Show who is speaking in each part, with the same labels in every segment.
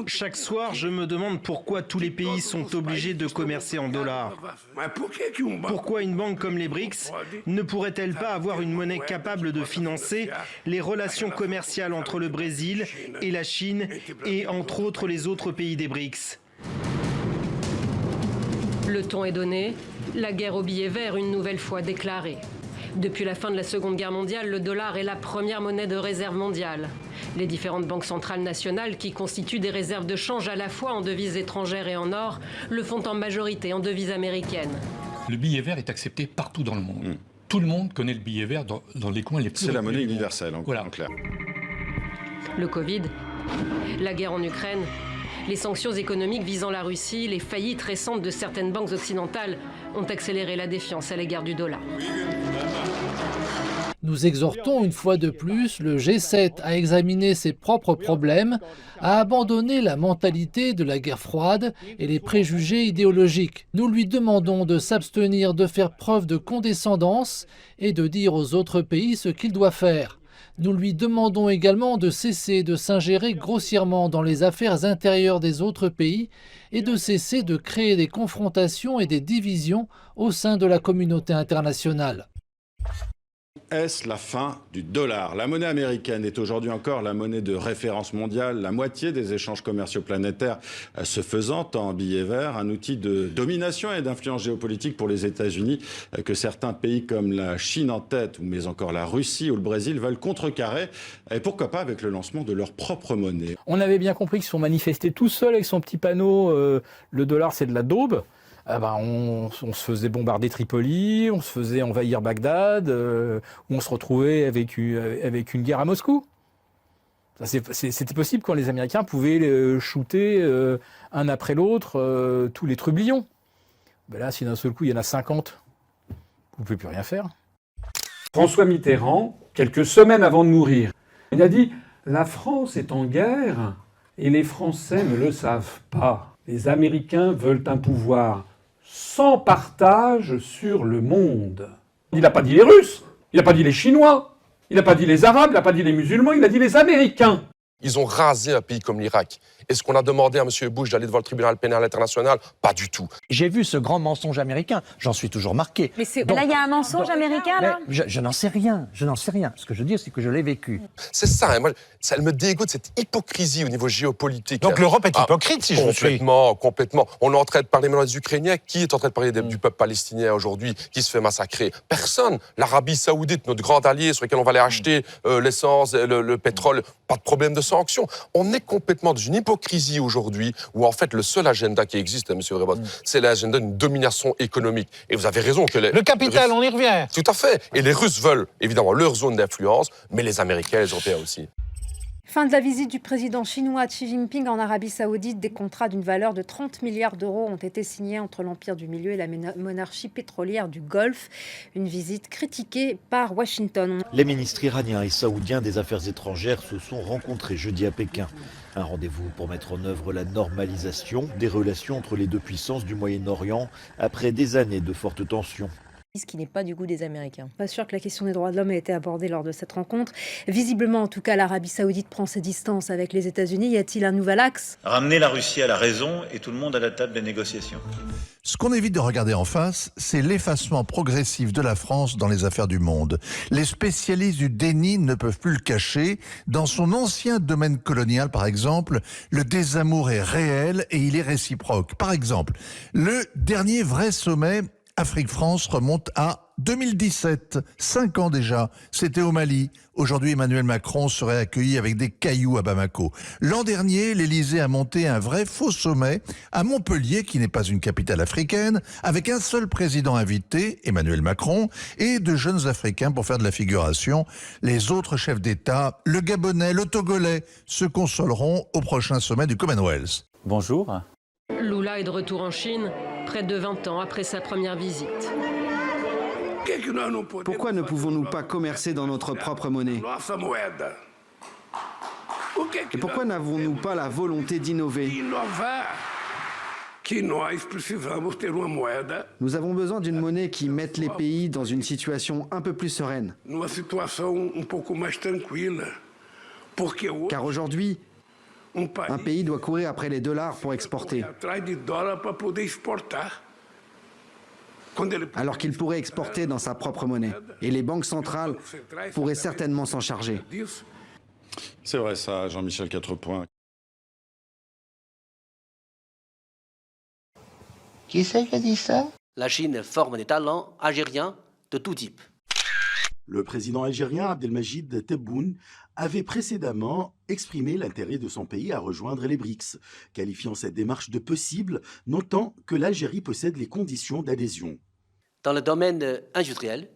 Speaker 1: Chaque soir, je me demande pourquoi tous les pays sont obligés de commercer en dollars. Pourquoi une banque comme les BRICS ne pourrait-elle pas avoir une monnaie capable de financer les relations commerciales entre le Brésil et la Chine et entre autres les autres pays des BRICS?
Speaker 2: Le ton est donné, la guerre au billet vert une nouvelle fois déclarée. Depuis la fin de la Seconde Guerre mondiale, le dollar est la première monnaie de réserve mondiale. Les différentes banques centrales nationales, qui constituent des réserves de change à la fois en devises étrangères et en or, le font en majorité en devises américaines.
Speaker 3: Le billet vert est accepté partout dans le monde. Tout le monde connaît le billet vert dans les coins les plus...
Speaker 4: C'est la monnaie universelle, en clair.
Speaker 2: Le Covid, la guerre en Ukraine, les sanctions économiques visant la Russie, les faillites récentes de certaines banques occidentales ont accéléré la défiance à l'égard du dollar.
Speaker 5: Nous exhortons une fois de plus le G7 à examiner ses propres problèmes, à abandonner la mentalité de la guerre froide et les préjugés idéologiques. Nous lui demandons de s'abstenir de faire preuve de condescendance et de dire aux autres pays ce qu'il doit faire. Nous lui demandons également de cesser de s'ingérer grossièrement dans les affaires intérieures des autres pays et de cesser de créer des confrontations et des divisions au sein de la communauté internationale.
Speaker 4: Est-ce la fin du dollar? La monnaie américaine est aujourd'hui encore la monnaie de référence mondiale. La moitié des échanges commerciaux planétaires se faisant en billets verts, un outil de domination et d'influence géopolitique pour les États-Unis que certains pays comme la Chine en tête, mais encore la Russie ou le Brésil veulent contrecarrer. Et pourquoi pas avec le lancement de leur propre monnaie?
Speaker 6: On avait bien compris qu'ils se sont manifestés tout seuls avec son petit panneau le dollar c'est de la daube. On se faisait bombarder Tripoli, on se faisait envahir Bagdad, on se retrouvait avec une guerre à Moscou. C'était possible quand les Américains pouvaient shooter un après l'autre tous les trublions. Là, si d'un seul coup il y en a 50, vous ne pouvez plus rien faire.
Speaker 7: François Mitterrand, quelques semaines avant de mourir, il a dit « La France est en guerre et les Français ne le savent pas. Les Américains veulent un pouvoir sans partage sur le monde. » Il n'a pas dit les Russes, il n'a pas dit les Chinois, il n'a pas dit les Arabes, il n'a pas dit les musulmans, il a dit les Américains.
Speaker 8: Ils ont rasé un pays comme l'Irak. Est-ce qu'on a demandé à M. Bush d'aller devant le tribunal pénal international? Pas du tout.
Speaker 9: J'ai vu ce grand mensonge américain, j'en suis toujours marqué.
Speaker 10: Mais là, il y a un mensonge américain, là?
Speaker 9: Je n'en sais rien, Ce que je veux dire, c'est que je l'ai vécu.
Speaker 8: C'est ça, et moi, ça me dégoûte, cette hypocrisie au niveau géopolitique.
Speaker 11: Donc l'Europe est hypocrite, si je me suis...
Speaker 8: Complètement. On est en train de parler maintenant des Ukrainiens. Qui est en train de parler du peuple palestinien aujourd'hui, qui se fait massacrer? Personne. L'Arabie Saoudite, notre grand allié sur lequel on va aller acheter l'essence, le pétrole, pas de problème de sanctions. On est complètement dans une hypocrisie aujourd'hui, où en fait le seul agenda qui existe, M. Rebos, c'est l'agenda d'une domination économique. Et vous avez raison que
Speaker 11: le capital, on y revient.
Speaker 8: Tout à fait. Et les Russes veulent évidemment leur zone d'influence, mais les Américains et les Européens aussi.
Speaker 10: Fin de la visite du président chinois Xi Jinping en Arabie Saoudite. Des contrats d'une valeur de 30 milliards d'euros ont été signés entre l'Empire du Milieu et la monarchie pétrolière du Golfe. Une visite critiquée par Washington.
Speaker 12: Les ministres iraniens et saoudiens des Affaires étrangères se sont rencontrés jeudi à Pékin. Un rendez-vous pour mettre en œuvre la normalisation des relations entre les deux puissances du Moyen-Orient après des années de fortes tensions.
Speaker 10: Ce qui n'est pas du goût des Américains. Pas sûr que la question des droits de l'homme ait été abordée lors de cette rencontre. Visiblement, en tout cas, l'Arabie Saoudite prend ses distances avec les États-Unis. Y a-t-il un nouvel axe?
Speaker 13: Ramener la Russie à la raison et tout le monde à la table des négociations.
Speaker 14: Ce qu'on évite de regarder en face, c'est l'effacement progressif de la France dans les affaires du monde. Les spécialistes du déni ne peuvent plus le cacher. Dans son ancien domaine colonial, par exemple, le désamour est réel et il est réciproque. Par exemple, le dernier vrai sommet Afrique-France remonte à 2017, 5 ans déjà. C'était au Mali. Aujourd'hui, Emmanuel Macron serait accueilli avec des cailloux à Bamako. L'an dernier, l'Élysée a monté un vrai faux sommet à Montpellier, qui n'est pas une capitale africaine, avec un seul président invité, Emmanuel Macron, et de jeunes Africains pour faire de la figuration. Les autres chefs d'État, le Gabonais, le Togolais, se consoleront au prochain sommet du Commonwealth.
Speaker 6: Bonjour.
Speaker 2: Lula est de retour en Chine, près de 20 ans après sa première visite.
Speaker 1: Pourquoi ne pouvons-nous pas commercer dans notre propre monnaie? Et pourquoi n'avons-nous pas la volonté d'innover? Nous avons besoin d'une monnaie qui mette les pays dans une situation un peu plus sereine. Car aujourd'hui,
Speaker 15: Un pays doit courir après les dollars pour exporter, alors qu'il pourrait exporter dans sa propre monnaie. Et les banques centrales pourraient certainement s'en charger.
Speaker 4: C'est vrai ça, Jean-Michel Quatrepoint.
Speaker 16: Qui c'est qui a dit ça?
Speaker 17: La Chine forme des talents algériens de tout type.
Speaker 18: Le président algérien Abdelmajid Tebboune avait précédemment exprimé l'intérêt de son pays à rejoindre les BRICS, qualifiant cette démarche de possible, notant que l'Algérie possède les conditions d'adhésion.
Speaker 17: Dans le domaine industriel,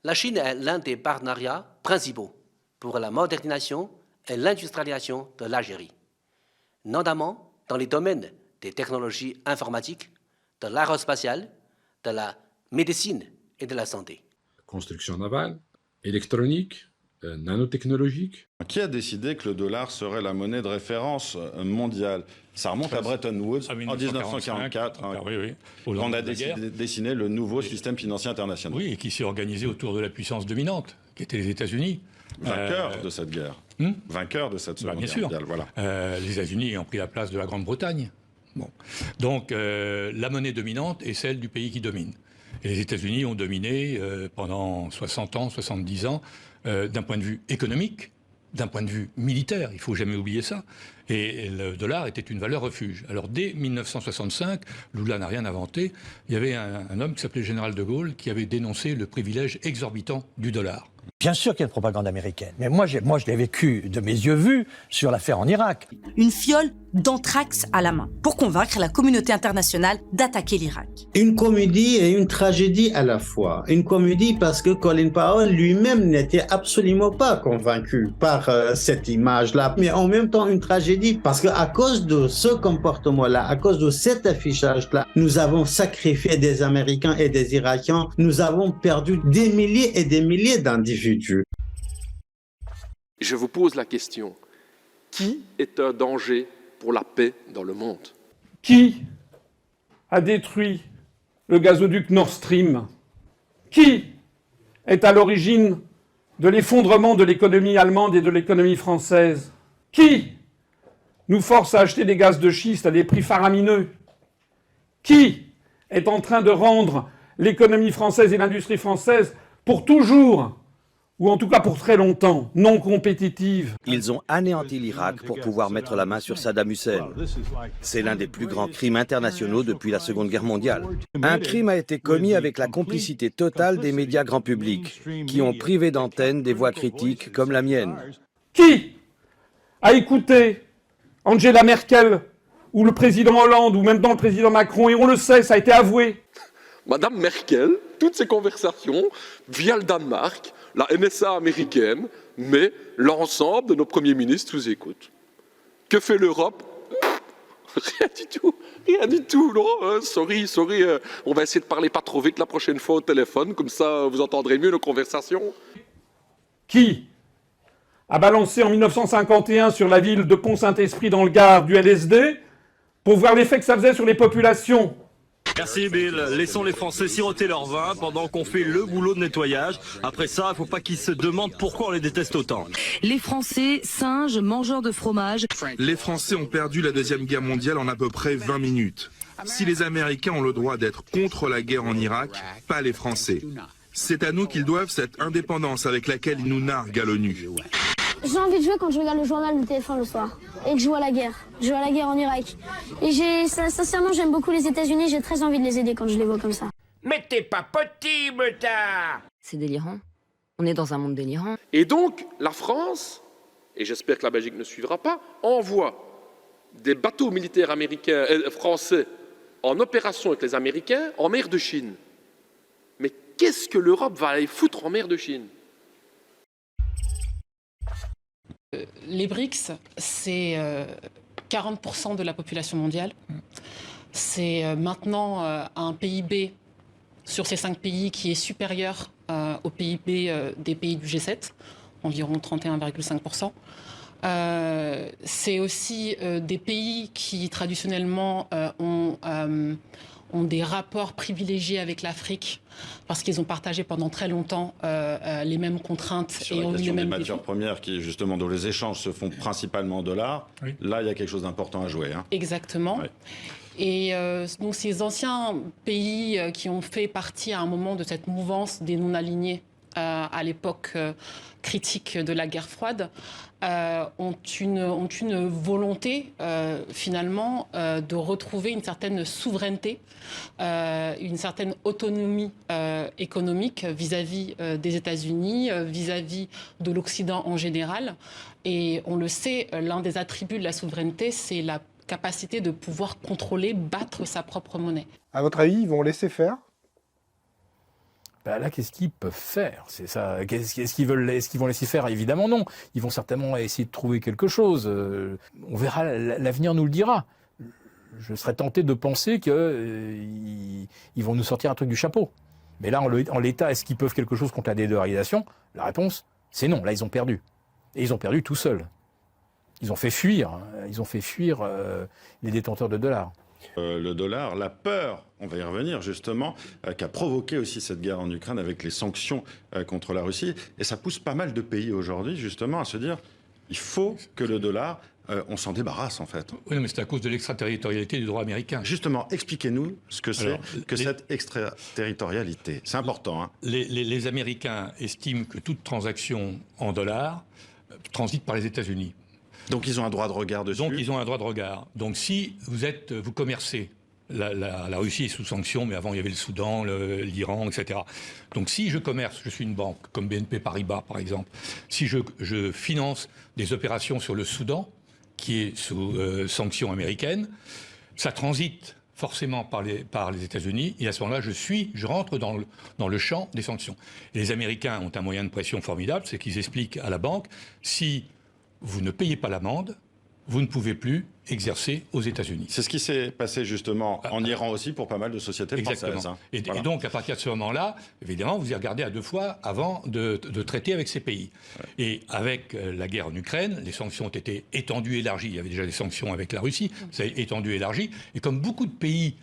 Speaker 17: la Chine est l'un des partenariats principaux pour la modernisation et l'industrialisation de l'Algérie, notamment dans les domaines des technologies informatiques, de l'aérospatiale, de la médecine et de la santé.
Speaker 19: Construction navale, électronique, nanotechnologique.
Speaker 4: Qui a décidé que le dollar serait la monnaie de référence mondiale? Ça remonte à Bretton Woods en 1944. On a dessiné le nouveau système financier international.
Speaker 3: Oui, et qui s'est organisé autour de la puissance dominante, qui était les États-Unis.
Speaker 4: Vainqueur de cette guerre. Vainqueur de cette seconde guerre mondiale. Voilà.
Speaker 3: Les États-Unis ont pris la place de la Grande-Bretagne. Bon. Donc la monnaie dominante est celle du pays qui domine. Et les États-Unis ont dominé pendant 60 ans, 70 ans, d'un point de vue économique, d'un point de vue militaire, il ne faut jamais oublier ça. Et le dollar était une valeur refuge. Alors dès 1965, Lula n'a rien inventé, il y avait un homme qui s'appelait Général de Gaulle qui avait dénoncé le privilège exorbitant du dollar.
Speaker 9: Bien sûr qu'il y a une propagande américaine, mais moi je l'ai vécu de mes yeux vus sur l'affaire en Irak.
Speaker 20: Une fiole d'anthrax à la main pour convaincre la communauté internationale d'attaquer l'Irak.
Speaker 21: Une comédie et une tragédie à la fois. Une comédie parce que Colin Powell lui-même n'était absolument pas convaincu par cette image-là, mais en même temps une tragédie parce qu'à cause de ce comportement-là, à cause de cet affichage-là, nous avons sacrifié des Américains et des Irakiens, nous avons perdu des milliers et des milliers d'individus.
Speaker 8: Je vous pose la question, qui est un danger pour la paix dans le monde?
Speaker 7: Qui a détruit le gazoduc Nord Stream? Qui est à l'origine de l'effondrement de l'économie allemande et de l'économie française? Qui nous force à acheter des gaz de schiste à des prix faramineux? Qui est en train de rendre l'économie française et l'industrie française pour toujours, ou en tout cas pour très longtemps, non compétitives?
Speaker 22: Ils ont anéanti l'Irak pour pouvoir mettre la main sur Saddam Hussein. C'est l'un des plus grands crimes internationaux depuis la Seconde Guerre mondiale. Un crime a été commis avec la complicité totale des médias grand public, qui ont privé d'antenne des voix critiques comme la mienne.
Speaker 7: Qui a écouté Angela Merkel, ou le président Hollande, ou maintenant le président Macron, et on le sait, ça a été avoué?
Speaker 8: Madame Merkel, toutes ces conversations via le Danemark, la NSA américaine, mais l'ensemble de nos premiers ministres vous écoutent. Que fait l'Europe? Rien du tout, non, sorry, on va essayer de parler pas trop vite la prochaine fois au téléphone, comme ça vous entendrez mieux nos conversations.
Speaker 7: Qui a balancé en 1951 sur la ville de Pont-Saint-Esprit dans le Gard du LSD pour voir l'effet que ça faisait sur les populations?
Speaker 23: Merci Bill. Laissons les Français siroter leur vin pendant qu'on fait le boulot de nettoyage. Après ça, il ne faut pas qu'ils se demandent pourquoi on les déteste autant.
Speaker 24: Les Français, singes, mangeurs de fromage.
Speaker 25: Les Français ont perdu la Deuxième Guerre mondiale en à peu près 20 minutes. Si les Américains ont le droit d'être contre la guerre en Irak, pas les Français. C'est à nous qu'ils doivent cette indépendance avec laquelle ils nous narguent à l'ONU.
Speaker 26: J'ai envie de jouer quand je regarde le journal de TF1 le soir et que je vois la guerre. Je vois la guerre en Irak. Et sincèrement, j'aime beaucoup les États-Unis. J'ai très envie de les aider quand je les vois comme ça.
Speaker 27: Mais t'es pas possible, t'as!
Speaker 24: C'est délirant. On est dans un monde délirant.
Speaker 8: Et donc, la France, et j'espère que la Belgique ne suivra pas, envoie des bateaux militaires américains, français en opération avec les Américains en mer de Chine. Mais qu'est-ce que l'Europe va aller foutre en mer de Chine?
Speaker 28: Les BRICS, c'est 40% de la population mondiale. C'est maintenant un PIB sur ces 5 pays qui est supérieur au PIB des pays du G7, environ 31,5%. C'est aussi des pays qui traditionnellement ont ont des rapports privilégiés avec l'Afrique parce qu'ils ont partagé pendant très longtemps les mêmes contraintes
Speaker 4: sur
Speaker 28: et
Speaker 4: la
Speaker 28: ont eu
Speaker 4: question
Speaker 28: les
Speaker 4: des
Speaker 28: mêmes
Speaker 4: matières premières, qui justement dont les échanges se font principalement en dollars, là il y a quelque chose d'important à jouer. Hein.
Speaker 28: Exactement.
Speaker 4: Ouais.
Speaker 28: Et donc ces anciens pays qui ont fait partie à un moment de cette mouvance des non-alignés à l'époque critique de la guerre froide, ont une volonté finalement de retrouver une certaine souveraineté, une certaine autonomie économique vis-à-vis des États-Unis, vis-à-vis de l'Occident en général. Et on le sait, l'un des attributs de la souveraineté, c'est la capacité de pouvoir contrôler, battre sa propre monnaie.
Speaker 2: À votre avis, ils vont laisser faire ?
Speaker 5: Ben là, qu'est-ce qu'ils peuvent faire? C'est ça. Est-ce qu'ils vont laisser faire? Évidemment non. Ils vont certainement essayer de trouver quelque chose. On verra, l'avenir nous le dira. Je serais tenté de penser qu'ils vont nous sortir un truc du chapeau. Mais là, en l'état, est-ce qu'ils peuvent quelque chose contre la dédollarisation? La réponse, c'est non. Là, ils ont perdu. Et ils ont perdu tout seuls. Ils ont fait fuir les détenteurs de dollars.
Speaker 4: Le dollar, la peur, on va y revenir justement, qui a provoqué aussi cette guerre en Ukraine avec les sanctions contre la Russie. Et ça pousse pas mal de pays aujourd'hui justement à se dire, il faut que le dollar, on s'en débarrasse en fait.
Speaker 3: Oui, mais c'est à cause de l'extraterritorialité du droit américain.
Speaker 4: Justement, expliquez-nous ce que c'est que cette extraterritorialité. C'est important. Hein.
Speaker 3: Les Américains estiment que toute transaction en dollars transite par les États-Unis.
Speaker 4: Donc ils ont un droit de regard dessus.
Speaker 3: Donc ils ont un droit de regard. Donc si vous commercez, la Russie est sous sanction, mais avant il y avait le Soudan, l'Iran, etc. Donc si je commerce, je suis une banque, comme BNP Paribas par exemple, si je finance des opérations sur le Soudan, qui est sous sanction américaine, ça transite forcément par les États-Unis, et à ce moment-là, je rentre dans le champ des sanctions. Et les Américains ont un moyen de pression formidable, c'est qu'ils expliquent à la banque, si vous ne payez pas l'amende, vous ne pouvez plus exercer aux États-Unis.
Speaker 4: C'est ce qui s'est passé justement en Iran aussi pour pas mal de sociétés françaises. Hein.
Speaker 3: Et donc, à partir de ce moment-là, évidemment, vous y regardez à deux fois avant de traiter avec ces pays. Ouais. Et avec la guerre en Ukraine, les sanctions ont été étendues, élargies. Il y avait déjà des sanctions avec la Russie, ça a été étendu, élargi. Et comme beaucoup de pays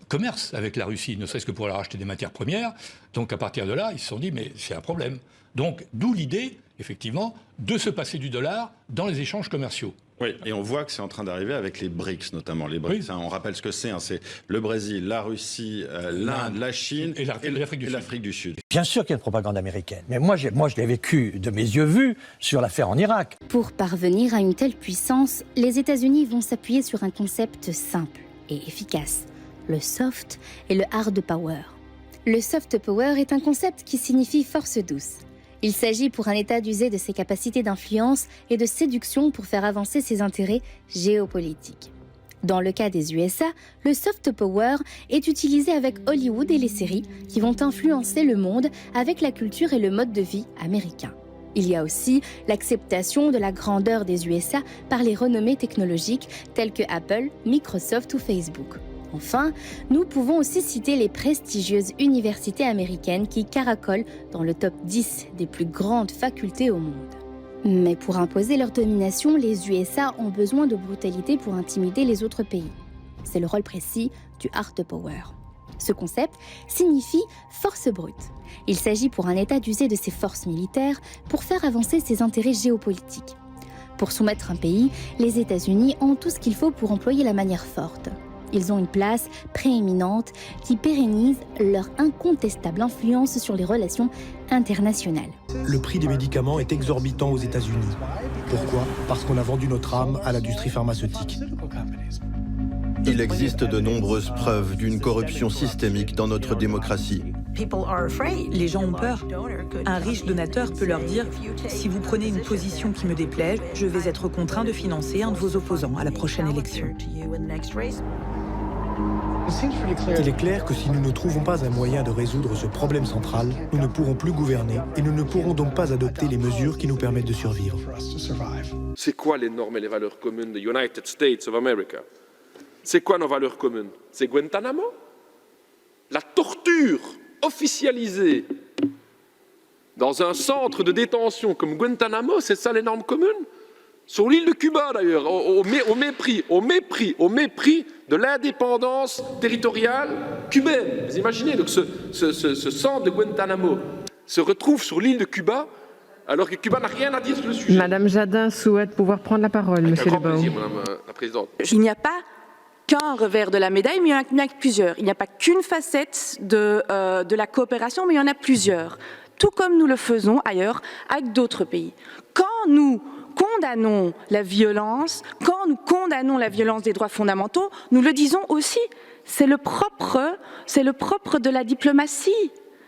Speaker 3: commercent avec la Russie, ne serait-ce que pour leur acheter des matières premières, donc à partir de là, ils se sont dit, mais c'est un problème. Donc, d'où l'idée, effectivement, de se passer du dollar dans les échanges commerciaux.
Speaker 4: Oui, et on voit que c'est en train d'arriver avec les BRICS, notamment. Les BRICS, oui. Hein, on rappelle ce que c'est. Hein, c'est le Brésil, la Russie, l'Inde, la Chine et l'Afrique du Sud.
Speaker 9: Bien sûr qu'il y a une propagande américaine. Mais moi, je l'ai vécu de mes yeux vus sur l'affaire en Irak.
Speaker 6: Pour parvenir à une telle puissance, les États-Unis vont s'appuyer sur un concept simple et efficace, le soft et le hard power. Le soft power est un concept qui signifie force douce. Il s'agit pour un État d'user de ses capacités d'influence et de séduction pour faire avancer ses intérêts géopolitiques. Dans le cas des USA, le soft power est utilisé avec Hollywood et les séries qui vont influencer le monde avec la culture et le mode de vie américain. Il y a aussi l'acceptation de la grandeur des USA par les renommées technologiques telles que Apple, Microsoft ou Facebook. Enfin, nous pouvons aussi citer les prestigieuses universités américaines qui caracolent dans le top 10 des plus grandes facultés au monde. Mais pour imposer leur domination, les USA ont besoin de brutalité pour intimider les autres pays. C'est le rôle précis du hard power. Ce concept signifie force brute. Il s'agit pour un État d'user de ses forces militaires pour faire avancer ses intérêts géopolitiques. Pour soumettre un pays, les États-Unis ont tout ce qu'il faut pour employer la manière forte. Ils ont une place prééminente qui pérennise leur incontestable influence sur les relations internationales.
Speaker 10: Le prix des médicaments est exorbitant aux États-Unis. Pourquoi ? Parce qu'on a vendu notre âme à l'industrie pharmaceutique.
Speaker 11: Il existe de nombreuses preuves d'une corruption systémique dans notre démocratie.
Speaker 12: Les gens ont peur. Un riche donateur peut leur dire « Si vous prenez une position qui me déplaît, je vais être contraint de financer un de vos opposants à la prochaine élection. »
Speaker 10: Il est clair que si nous ne trouvons pas un moyen de résoudre ce problème central, nous ne pourrons plus gouverner et nous ne pourrons donc pas adopter les mesures qui nous permettent de survivre.
Speaker 8: C'est quoi les normes et les valeurs communes des United States of America ? C'est quoi nos valeurs communes ? C'est Guantanamo ? La torture officialisée dans un centre de détention comme Guantanamo, c'est ça les normes communes ? Sur l'île de Cuba, d'ailleurs, au mépris de l'indépendance territoriale cubaine. Vous imaginez, donc ce centre de Guantanamo se retrouve sur l'île de Cuba, alors que Cuba n'a rien à dire sur le sujet.
Speaker 1: Madame Jadin souhaite pouvoir prendre la parole, Monsieur
Speaker 8: Avec un grand
Speaker 1: Lebaud.
Speaker 8: plaisir, Madame la Présidente.
Speaker 13: Il n'y a pas qu'un revers de la médaille, mais il y en a plusieurs. Il n'y a pas qu'une facette de la coopération, mais il y en a plusieurs. Tout comme nous le faisons ailleurs avec d'autres pays. Quand nous condamnons la violence, quand nous condamnons la violence des droits fondamentaux, nous le disons aussi. C'est le propre de la diplomatie.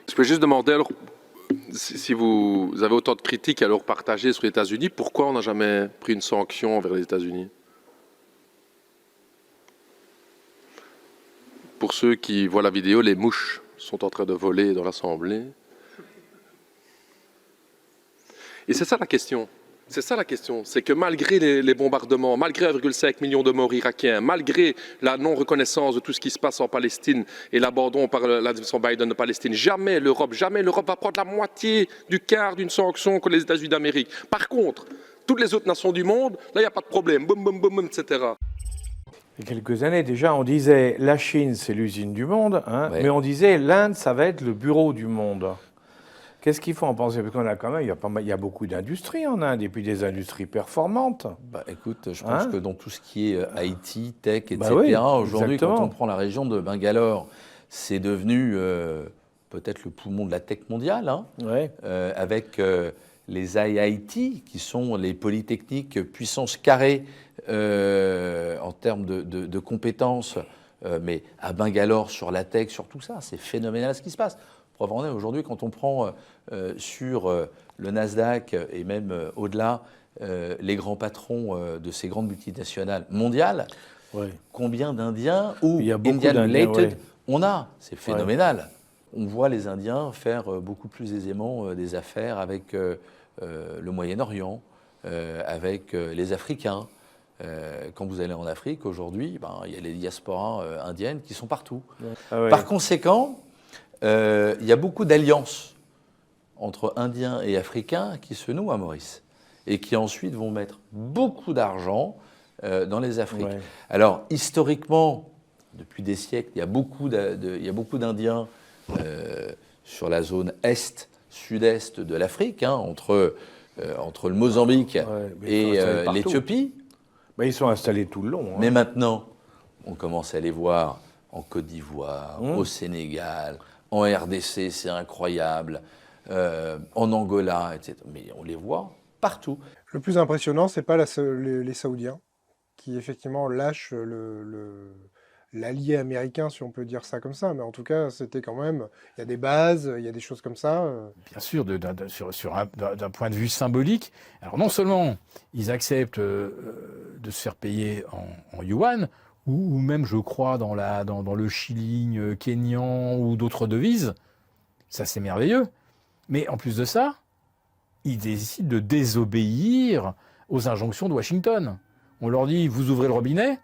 Speaker 8: Je peux juste demander, alors, si vous avez autant de critiques à leur partager sur les États-Unis, pourquoi on n'a jamais pris une sanction envers les États-Unis? Pour ceux qui voient la vidéo, les mouches sont en train de voler dans l'Assemblée. Et c'est ça la question. C'est ça la question. C'est que malgré les bombardements, malgré 1,5 million de morts irakiens, malgré la non-reconnaissance de tout ce qui se passe en Palestine et l'abandon par l'administration Biden de Palestine, jamais l'Europe va prendre la moitié du quart d'une sanction que les États-Unis d'Amérique. Par contre, toutes les autres nations du monde, là, il n'y a pas de problème. Boum, boum, boum, etc.
Speaker 14: Il y a quelques années déjà, on disait la Chine, c'est l'usine du monde, hein,
Speaker 15: Ouais.
Speaker 14: mais on disait l'Inde, ça va être le bureau du monde. Qu'est-ce qu'il faut en penser? Parce qu'on a quand même, il y a beaucoup d'industries en Inde, et puis des industries performantes.
Speaker 15: Bah, écoute, je pense que dans tout ce qui est IT, tech, etc.,
Speaker 14: Bah oui,
Speaker 15: aujourd'hui,
Speaker 14: exactement.
Speaker 15: quand on prend la région de Bangalore, c'est devenu peut-être le poumon de la tech mondiale, hein, avec les IIT, qui sont les polytechniques puissance carrée en termes de compétences, mais à Bangalore, sur la tech, sur tout ça, c'est phénoménal ce qui se passe. Preuve en est, aujourd'hui, quand on prend sur le Nasdaq et même au-delà les grands patrons de ces grandes multinationales mondiales, combien d'Indiens ou Indian-related on a? C'est phénoménal. On voit les Indiens faire beaucoup plus aisément des affaires avec le Moyen-Orient, avec les Africains. Quand vous allez en Afrique, aujourd'hui, il y a les diasporas indiennes qui sont partout. Par conséquent, il y a beaucoup d'alliances entre Indiens et Africains qui se nouent à Maurice et qui ensuite vont mettre beaucoup d'argent dans les Afriques. Alors, historiquement, depuis des siècles, il y a beaucoup d'Indiens sur la zone est, sud-est de l'Afrique, hein, entre le Mozambique et l'Éthiopie.
Speaker 14: Ils sont installés tout le long. Hein.
Speaker 15: Mais maintenant, on commence à les voir en Côte d'Ivoire, au Sénégal, en RDC, c'est incroyable, en Angola, etc. Mais on les voit partout.
Speaker 2: Le plus impressionnant, c'est pas les Saoudiens qui effectivement lâchent l'allié américain, si on peut dire ça comme ça, mais en tout cas, c'était quand même, il y a des bases, il y a des choses comme ça.
Speaker 5: Bien sûr, d'un point de vue symbolique. Alors non seulement ils acceptent de se faire payer en yuan, ou même, je crois, dans le shilling kényan ou d'autres devises, ça c'est merveilleux. Mais en plus de ça, ils décident de désobéir aux injonctions de Washington. On leur dit, vous ouvrez le robinet,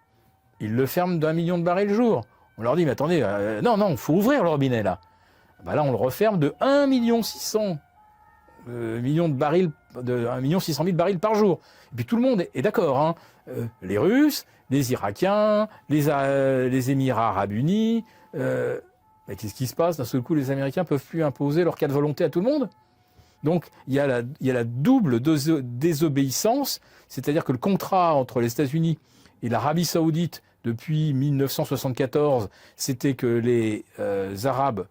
Speaker 5: ils le ferment d'1 million de barils le jour. On leur dit, mais attendez, non, il faut ouvrir le robinet là. Là, on le referme de 1 600 000 barils, de 1 600 000 barils par jour. Et puis tout le monde est d'accord, hein. Les Russes, les Irakiens, les Émirats Arabes Unis. Mais qu'est-ce qui se passe? D'un seul coup, les Américains ne peuvent plus imposer leur cas de volonté à tout le monde. Donc, il y a la double désobéissance, c'est-à-dire que le contrat entre les États-Unis et l'Arabie Saoudite, depuis 1974, c'était que les Arabes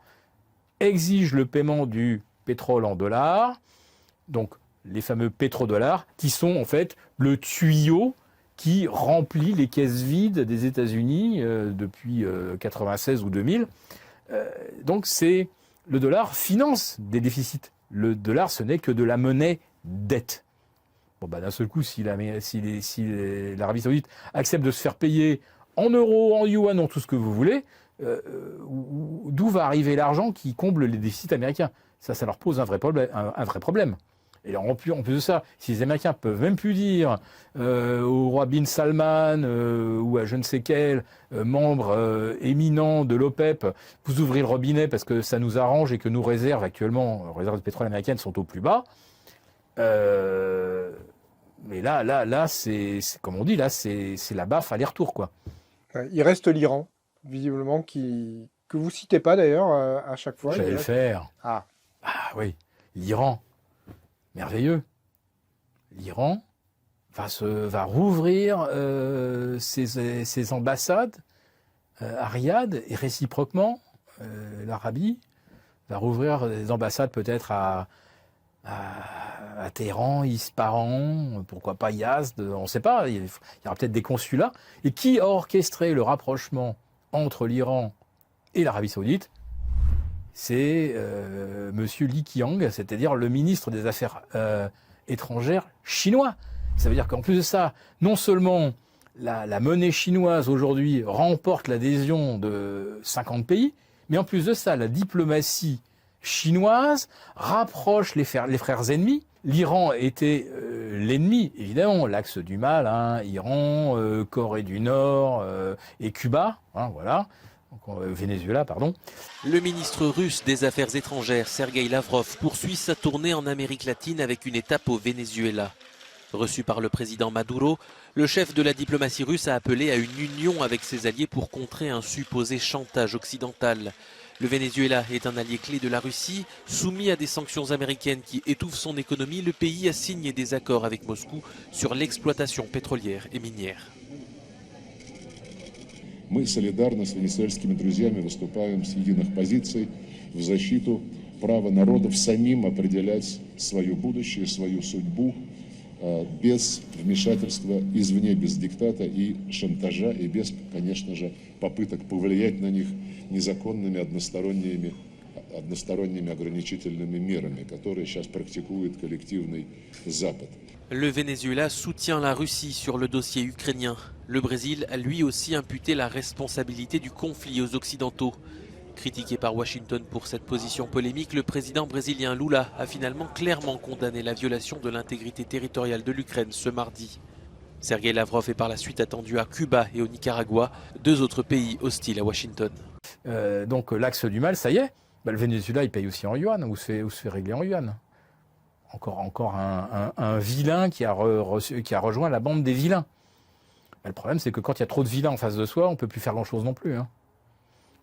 Speaker 5: exigent le paiement du pétrole en dollars, donc les fameux pétrodollars, qui sont en fait le tuyau qui remplit les caisses vides des États-Unis depuis 1996 ou 2000. Donc le dollar finance des déficits. Le dollar, ce n'est que de la monnaie dette. D'un seul coup, si l'Arabie Saoudite accepte de se faire payer en euros, en yuan, en tout ce que vous voulez, d'où va arriver l'argent qui comble les déficits américains? Ça leur pose un vrai problème. Et en plus de ça, si les Américains ne peuvent même plus dire au roi Bin Salman ou à je ne sais quel membre éminent de l'OPEP, vous ouvrez le robinet parce que ça nous arrange et que nos réserves actuellement, les réserves de pétrole américaines sont au plus bas, Mais là, c'est comme on dit, là, c'est la baffe aller-retour, quoi.
Speaker 2: Il reste l'Iran, visiblement, que vous citez pas d'ailleurs à chaque fois.
Speaker 5: J'allais le faire.
Speaker 2: Ah
Speaker 5: oui, l'Iran, merveilleux. L'Iran va rouvrir ses ambassades à Riyad et réciproquement, l'Arabie va rouvrir des ambassades peut-être à Téhéran, Ispahan, pourquoi pas Yazd, on ne sait pas, il y aura peut-être des consulats. Et qui a orchestré le rapprochement entre l'Iran et l'Arabie Saoudite? C'est Monsieur Li Qiang, c'est-à-dire le ministre des Affaires étrangères chinois. Ça veut dire qu'en plus de ça, non seulement la monnaie chinoise aujourd'hui remporte l'adhésion de 50 pays, mais en plus de ça, la diplomatie chinoise rapproche les frères ennemis. L'Iran était l'ennemi, évidemment, l'axe du mal, hein, Iran, Corée du Nord et Cuba, hein, voilà. Venezuela, pardon.
Speaker 7: Le ministre russe des Affaires étrangères, Sergueï Lavrov, poursuit sa tournée en Amérique latine avec une étape au Venezuela. Reçu par le président Maduro, le chef de la diplomatie russe a appelé à une union avec ses alliés pour contrer un supposé chantage occidental. Le Venezuela est un allié clé de la Russie. Soumis à des sanctions américaines qui étouffent son économie, le pays a signé des accords avec Moscou sur l'exploitation pétrolière et minière.
Speaker 16: Мы солидарно с венесуэльскими друзьями выступаем с единых позиций в защиту права народов самим определять свое будущее, свою судьбу без вмешательства извне, без диктата и шантажа, и без, конечно же, попыток повлиять на них незаконными односторонними ограничительными мерами, которые сейчас практикует коллективный Запад.
Speaker 7: Le Venezuela soutient la Russie sur le dossier ukrainien. Le Brésil a lui aussi imputé la responsabilité du conflit aux Occidentaux. Critiqué par Washington pour cette position polémique, le président brésilien Lula a finalement clairement condamné la violation de l'intégrité territoriale de l'Ukraine ce mardi. Sergueï Lavrov est par la suite attendu à Cuba et au Nicaragua, deux autres pays hostiles à Washington.
Speaker 5: Donc l'axe du mal, ça y est, le Venezuela il paye aussi en yuan, ou se fait régler en yuan. Encore un vilain qui a rejoint la bande des vilains. Le problème, c'est que quand il y a trop de vilains en face de soi, on ne peut plus faire grand-chose non plus. Hein.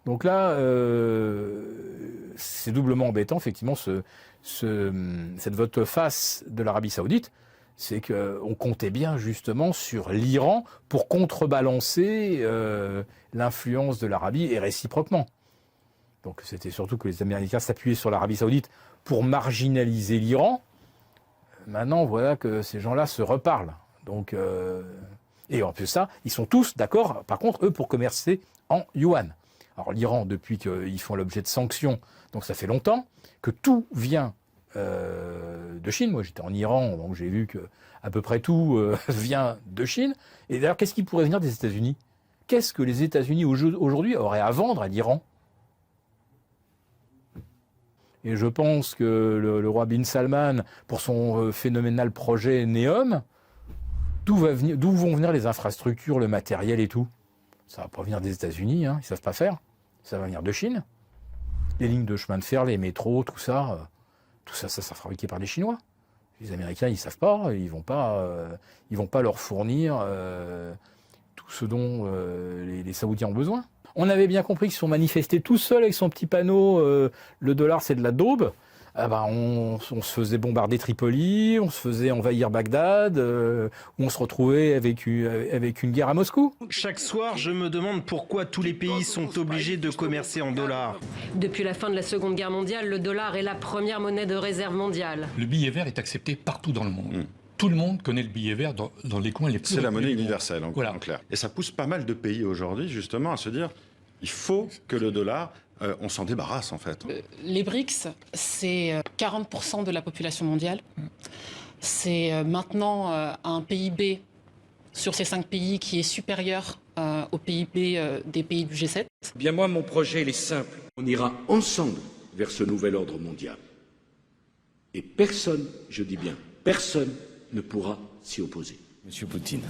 Speaker 5: Donc là, c'est doublement embêtant, effectivement, cette volte-face de l'Arabie Saoudite. C'est qu'on comptait bien, justement, sur l'Iran pour contrebalancer l'influence de l'Arabie et réciproquement. Donc c'était surtout que les Américains s'appuyaient sur l'Arabie Saoudite pour marginaliser l'Iran. Maintenant, voilà que ces gens-là se reparlent. Donc, et en plus de ça, ils sont tous d'accord, par contre, eux, pour commercer en yuan. Alors l'Iran, depuis qu'ils font l'objet de sanctions, donc ça fait longtemps, que tout vient de Chine. Moi, j'étais en Iran, donc j'ai vu que à peu près tout vient de Chine. Et d'ailleurs, qu'est-ce qui pourrait venir des États-Unis? Qu'est-ce que les États-Unis aujourd'hui auraient à vendre à l'Iran? Et je pense que le roi Bin Salman, pour son phénoménal projet Neom, d'où vont venir les infrastructures, le matériel et tout? Ça va pas venir des États-Unis, hein, ils savent pas faire. Ça va venir de Chine. Les lignes de chemin de fer, les métros, tout ça sera fabriqué par les Chinois. Les Américains, ils savent pas, ils vont pas leur fournir tout ce dont les Saoudiens ont besoin. On avait bien compris qu'ils se sont manifestés tout seuls avec son petit panneau le dollar c'est de la daube. On se faisait bombarder Tripoli, on se faisait envahir Bagdad, on se retrouvait avec une guerre à Moscou.
Speaker 17: Chaque soir, je me demande pourquoi tous les pays sont obligés de commercer en dollars.
Speaker 24: Depuis la fin de la Seconde Guerre mondiale, le dollar est la première monnaie de réserve mondiale.
Speaker 3: Le billet vert est accepté partout dans le monde. Tout le monde connaît le billet vert dans les coins les plus...
Speaker 4: C'est la monnaie universelle, en clair. Et ça pousse pas mal de pays aujourd'hui, justement, à se dire il faut que le dollar... on s'en débarrasse en fait.
Speaker 28: Les BRICS, c'est 40% de la population mondiale. C'est maintenant un PIB sur ces 5 pays qui est supérieur au PIB des pays du G7.
Speaker 18: Bien moi, mon projet, il est simple. On ira ensemble vers ce nouvel ordre mondial. Et personne, je dis bien, personne ne pourra s'y opposer.
Speaker 17: Monsieur Poutine,